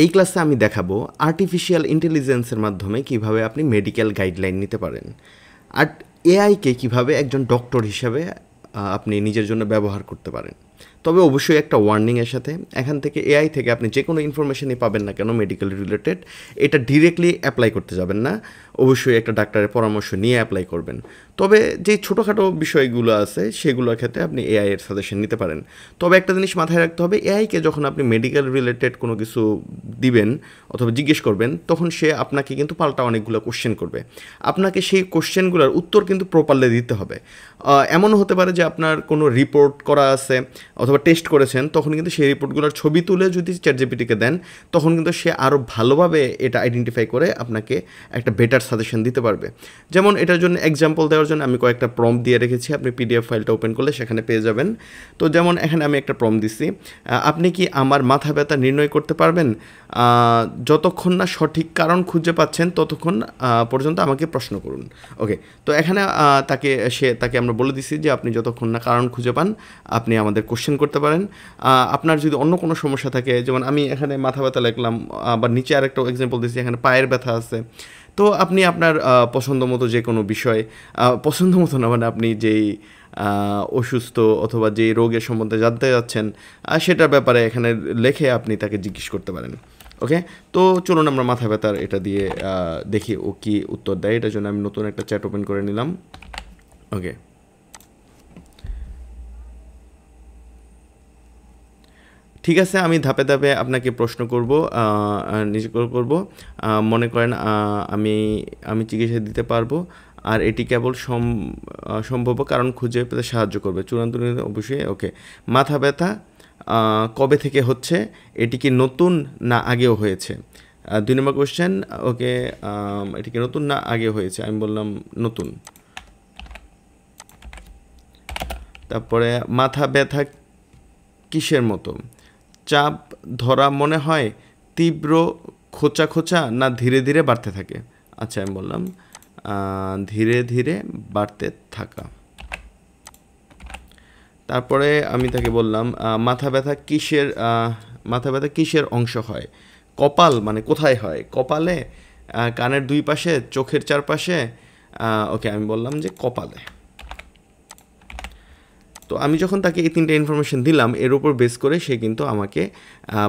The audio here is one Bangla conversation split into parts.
এই ক্লাসে আমি দেখাবো আর্টিফিশিয়াল ইন্টেলিজেন্সের মাধ্যমে কিভাবে আপনি মেডিকেল গাইডলাইন নিতে পারেন, আর এআইকে কিভাবে একজন ডক্টর হিসাবে আপনি নিজের জন্য ব্যবহার করতে পারেন। তবে অবশ্যই একটা ওয়ার্নিংয়ের সাথে, এখান থেকে এআই থেকে আপনি যে কোনো ইনফরমেশনই পাবেন না কেন মেডিকেল রিলেটেড, এটা ডিরেক্টলি অ্যাপ্লাই করতে যাবেন না, অবশ্যই একটা ডাক্তারের পরামর্শ নিয়ে অ্যাপ্লাই করবেন। তবে যে ছোটোখাটো বিষয়গুলো আছে সেগুলোর ক্ষেত্রে আপনি এআই এর সাজেশন নিতে পারেন। তবে একটা জিনিস মাথায় রাখতে হবে, এআইকে যখন আপনি মেডিকেল রিলেটেড কোনো কিছু দিবেন অথবা জিজ্ঞেস করবেন, তখন সে আপনাকে কিন্তু পাল্টা অনেকগুলো কোশ্চেন করবে। আপনাকে সেই কোশ্চেনগুলোর উত্তর কিন্তু প্রপারলি দিতে হবে। এমনও হতে পারে যে আপনার কোনো রিপোর্ট করা আছে অথবা টেস্ট করেছেন, তখন কিন্তু সেই রিপোর্টগুলোর ছবি তুলে যদি চ্যাটজিপিটিকে দেন, তখন কিন্তু সে আরও ভালোভাবে এটা আইডেন্টিফাই করে আপনাকে একটা বেটার সাজেশন দিতে পারবে। যেমন এটার জন্য এক্সাম্পল দেওয়ার জন্য আমি কয়েকটা প্রম্পট দিয়ে রেখেছি, আপনি পিডিএফ ফাইলটা ওপেন করলে সেখানে পেয়ে যাবেন। তো যেমন এখানে আমি একটা প্রম্পট দিচ্ছি, আপনি কি আমার মাথা ব্যথা নির্ণয় করতে পারবেন? যতক্ষণ না সঠিক কারণ খুঁজে পাচ্ছেন ততক্ষণ পর্যন্ত আমাকে প্রশ্ন করুন। ওকে, তো এখানে তাকে আমরা বলে দিছি যে আপনি যতক্ষণ না কারণ খুঁজে পান আপনি আমাদের কোশ্চেন করতে পারেন। আপনার যদি অন্য কোনো সমস্যা থাকে, যেমন আমি এখানে মাথা ব্যথা লিখলাম, আবার নিচে আরেকটা এক্সাম্পল দিচ্ছি, এখানে পায়ের ব্যথা আছে। তো আপনি আপনার পছন্দ মতো যে কোনো বিষয়, পছন্দ মতো না মানে আপনি যেই অসুস্থ অথবা যেই রোগের সম্বন্ধে জানতে যাচ্ছেন সেটার ব্যাপারে এখানে লিখে আপনি তাকে জিজ্ঞেস করতে পারেন। ওকে, তো চলুন আমরা মাথা ব্যথার এটা দিয়ে দেখি ও কি উত্তর দেয়। এটার জন্য আমি নতুন একটা চ্যাট ওপেন করে নিলাম। ওকে, ঠিক আছে, আমি ধাপে ধাপে আপনাকে প্রশ্ন করব, নিজে করব। মনে করেন আমি আমি চিকিৎসা দিতে পারবো, আর এটি কেবল সম্ভব কারণ খুঁজে পেতে সাহায্য করবে। চূড়ান্ত অবশ্যই। ওকে, মাথা ব্যথা কবে থেকে হচ্ছে? এটি কি নতুন না আগেও হয়েছে? 2 নম্বর কোশ্চেন। ওকে, এটি কি নতুন না আগেও হয়েছে? আমি বললাম নতুন। তারপরে মাথা ব্যথা কিসের মতো? চাপ ধরা মনে হয়, তীব্র খোঁচা খোঁচা না ধীরে ধীরে বাড়তে থাকে? আচ্ছা, আমি বললাম ধীরে ধীরে বাড়তে থাকা। তারপরে আমি তাকে বললাম মাথা ব্যথা কিসের অংশ হয়? কপাল মানে কোথায় হয়? কপালে, কানের দুই পাশে, চোখের চারপাশে? ওকে, আমি বললাম যে কপালে। তো আমি যখন তাকে এই 3টে ইনফরমেশন দিলাম, এর উপর বেস করে সে কিন্তু আমাকে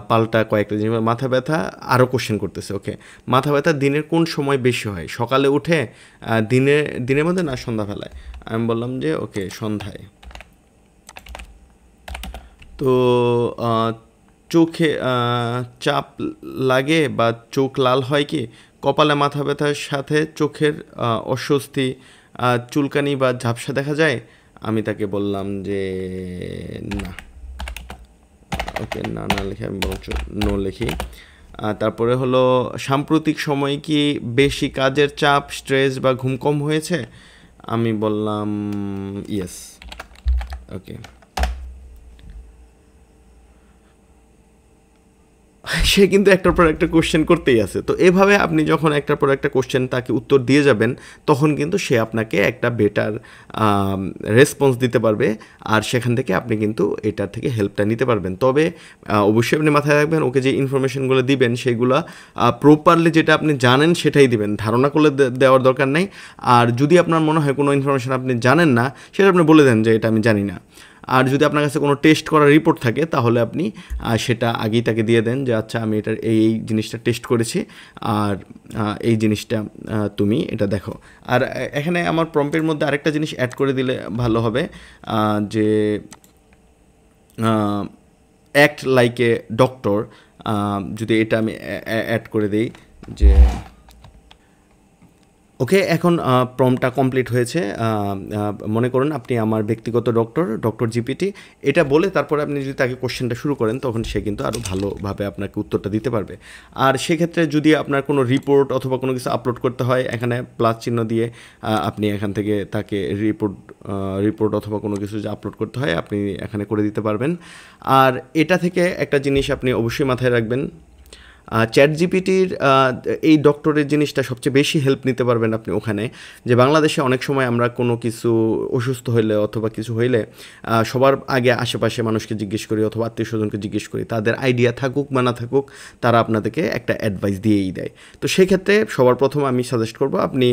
পাল্টা কয়েকটা জিনিস, মাথা ব্যথা আরও কোশ্চেন করতেছে। ওকে, মাথা ব্যথা দিনের কোন সময় বেশি হয়? সকালে উঠে, দিনের মধ্যে না সন্ধ্যাবেলায়? আমি বললাম যে ওকে, সন্ধ্যায়। তো চোখে চাপ লাগে বা চোখ লাল হয় কি? কপালে মাথা ব্যথার সাথে চোখের অস্বস্তি, চুলকানি বা ঝাপসা দেখা যায়? আমি তাকে বললাম যে না। ওকে, না লিখে আমি বলছি নো লিখি। তারপরে হলো সাম্প্রতিক সময় কি বেশি কাজের চাপ, স্ট্রেস বা ঘুম কম হয়েছে? আমি বললাম ইয়েস। ওকে, সে কিন্তু একটার পর একটা কোশ্চেন করতেই আছে। তো এভাবে আপনি যখন একটার পর একটা কোশ্চেন তাকে উত্তর দিয়ে যাবেন, তখন কিন্তু সে আপনাকে একটা বেটার রেসপন্স দিতে পারবে, আর সেখান থেকে আপনি কিন্তু এটার থেকে হেল্পটা নিতে পারবেন। তবে অবশ্যই আপনি মাথায় রাখবেন, ওকে যে ইনফরমেশনগুলো দিবেন সেগুলো প্রপারলি যেটা আপনি জানেন সেটাই দিবেন, ধারণা করলে দেওয়ার দরকার নেই। আর যদি আপনার মনে হয় কোনো ইনফরমেশন আপনি জানেন না, সেটা আপনি বলে দেন যে এটা আমি জানি না। আর যদি আপনার কাছে কোনো টেস্ট করার রিপোর্ট থাকে, তাহলে আপনি সেটা আগেই তাকে দিয়ে দেন যে আচ্ছা, আমি এটার এই জিনিসটা টেস্ট করেছি, আর এই জিনিসটা তুমি এটা দেখো। আর এখানে আমার প্রম্পটের মধ্যে আরেকটা জিনিস অ্যাড করে দিলে ভালো হবে, যে অ্যাক্ট লাইক এ ডক্টর। যদি এটা আমি অ্যাড করে দিই যে ওকে, এখন প্রম্পটটা কমপ্লিট হয়েছে। মনে করুন আপনি আমার ব্যক্তিগত ডক্টর জিপিটি, এটা বলে তারপরে আপনি যদি তাকে কোশ্চেনটা শুরু করেন, তখন সে কিন্তু আরও ভালোভাবে আপনাকে উত্তরটা দিতে পারবে। আর সেক্ষেত্রে যদি আপনার কোনো রিপোর্ট অথবা কোনো কিছু আপলোড করতে হয়, এখানে প্লাস চিহ্ন দিয়ে আপনি এখান থেকে তাকে রিপোর্ট অথবা কোনো কিছু যে আপলোড করতে হয়, আপনি এখানে করে দিতে পারবেন। আর এটা থেকে একটা জিনিস আপনি অবশ্যই মাথায় রাখবেন, চ্যাট জিপিটির এই ডক্টরের জিনিসটা সবচেয়ে বেশি হেল্প নিতে পারবেন আপনি ওখানে, যে বাংলাদেশে অনেক সময় আমরা কোনো কিছু অসুস্থ হইলে অথবা কিছু হইলে সবার আগে আশেপাশে মানুষকে জিজ্ঞেস করি অথবা আত্মীয় স্বজনকে জিজ্ঞেস করি, তাদের আইডিয়া থাকুক বা না থাকুক তারা আপনাদেরকে একটা অ্যাডভাইস দিয়েই দেয়। তো সেক্ষেত্রে সবার প্রথম আমি সাজেস্ট করব আপনি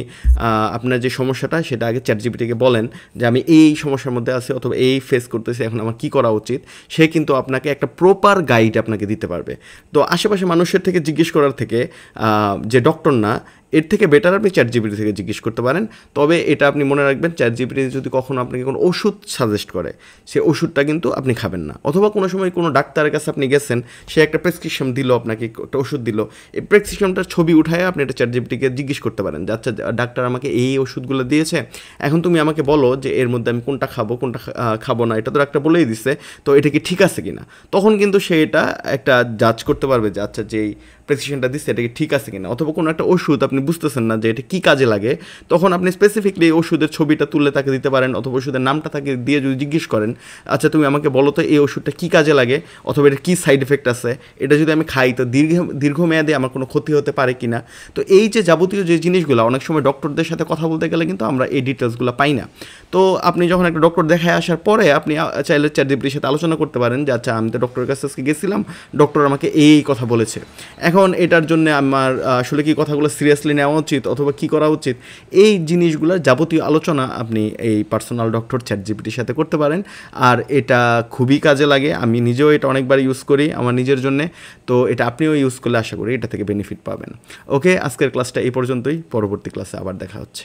আপনার যে সমস্যাটা সেটা আগে চ্যাট জিপিটিকে বলেন যে আমি এই সমস্যার মধ্যে আছি অথবা এই ফেস করতেছি, এখন আমার কী করা উচিত। সে কিন্তু আপনাকে একটা প্রপার গাইড আপনাকে দিতে পারবে। তো আশেপাশে মানুষের থেকে জিজ্ঞেস করার থেকে যে ডক্টর না, এর থেকে বেটার আপনি চ্যাট জিপিটি থেকে জিজ্ঞেস করতে পারেন। তবে এটা আপনি মনে রাখবেন, চ্যাট জিপিটি যদি কখনো আপনাকে কোনো ওষুধ সাজেস্ট করে, সে ওষুধটা কিন্তু আপনি খাবেন না। অথবা কোনো সময় কোনো ডাক্তারের কাছে আপনি গেছেন, সে একটা প্রেসক্রিপশন দিল, আপনাকে একটা ওষুধ দিল, এই প্রেসক্রিপশনটার ছবি উঠায় আপনি এটা চ্যাট জিপিটিকে জিজ্ঞেস করতে পারেন যে আচ্ছা ডাক্তার আমাকে এই ওষুধগুলো দিয়েছে, এখন তুমি আমাকে বলো যে এর মধ্যে আমি কোনটা খাবো কোনটা খাবো না, এটা তো ডাক্তার বলেই দিছে, তো এটা কি ঠিক আছে কি না। তখন কিন্তু সে এটা একটা জাজ করতে পারবে যে আচ্ছা যেই প্রেসক্রিপশনটা দিচ্ছে এটা কি ঠিক আছে কিনা। অথবা কোনো একটা ওষুধ আপনি বুঝতেছেন না যে এটা কী কাজে লাগে, তখন আপনি স্পেসিফিকলি ওষুধের ছবিটা তুলে তাকে দিতে পারেন, অথবা ওষুধের নামটা তাকে দিয়ে যদি জিজ্ঞেস করেন আচ্ছা তুমি আমাকে বলো তো এই ওষুধটা কী কাজে লাগে অথবা এটা কী সাইড এফেক্ট আছে, এটা যদি আমি খাই তো দীর্ঘমেয়াদে আমার কোনো ক্ষতি হতে পারে কি না। তো এই যে যাবতীয় যে জিনিসগুলো অনেক সময় ডক্টরদের সাথে কথা বলতে গেলে কিন্তু আমরা এই ডিটেলসগুলো পাই না। তো আপনি যখন একটা ডক্টর দেখায় আসার পরে আপনি চাইলে চ্যাট জিপিটির সাথে আলোচনা করতে পারেন যে আচ্ছা আমি তো ডক্টরের কাছে আজকে গেছিলাম, ডক্টর আমাকে এই কথা বলেছে, এখন এটার জন্য আমার আসলে কি কথাগুলো সিরিয়াসলি নেওয়া উচিত অথবা কী করা উচিত, এই জিনিসগুলোর যাবতীয় আলোচনা আপনি এই পার্সোনাল ডক্টর চ্যাট জিপিটির সাথে করতে পারেন। আর এটা খুবই কাজে লাগে, আমি নিজেও এটা অনেকবার ইউজ করি আমার নিজের জন্যে। তো এটা আপনিও ইউজ করলে আশা করি এটা থেকে বেনিফিট পাবেন। ওকে, আজকের ক্লাসটা এই পর্যন্তই, পরবর্তী ক্লাসে আবার দেখা হচ্ছে।